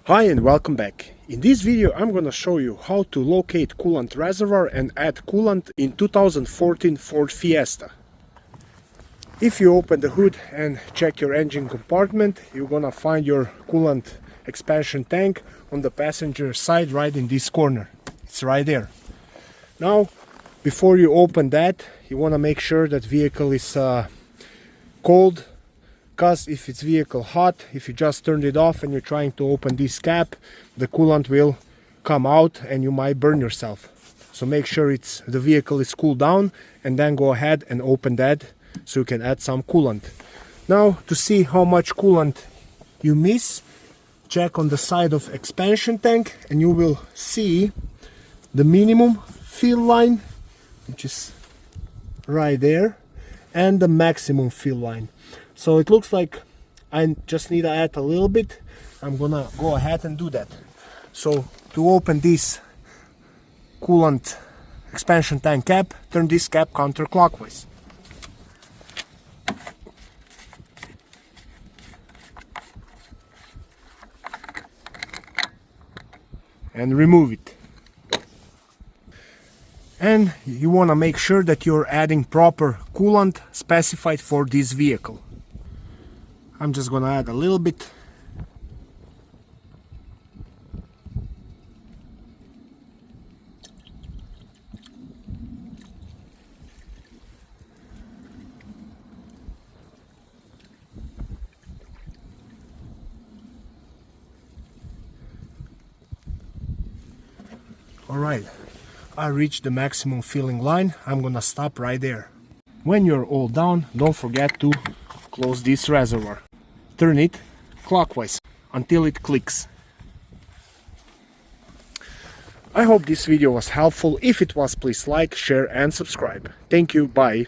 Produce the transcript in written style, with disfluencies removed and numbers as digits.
Hi and welcome back. In this video I'm gonna show you how to locate coolant reservoir and add coolant in 2014 Ford Fiesta. If you open the hood and check your engine compartment, you're gonna find your coolant expansion tank on the passenger side right in this corner. It's right there. Now, before you open that, you wanna make sure that vehicle is cold. Because if it's vehicle hot, if you just turned it off and you're trying to open this cap, the coolant will come out and you might burn yourself. So make sure the vehicle is cooled down and then go ahead and open that so you can add some coolant. Now, to see how much coolant you miss, check on the side of expansion tank and you will see the minimum fill line, which is right there, and the maximum fill line. So it looks like I just need to add a little bit. I'm gonna go ahead and do that. So to open this coolant expansion tank cap, turn this cap counterclockwise. And remove it. And you wanna make sure that you're adding proper coolant specified for this vehicle. I'm just gonna add a little bit. Alright, I reached the maximum filling line. I'm gonna stop right there. When you're all done, don't forget to close this reservoir. Turn it clockwise until it clicks. I hope this video was helpful. If it was, please like, share and subscribe. Thank you, bye.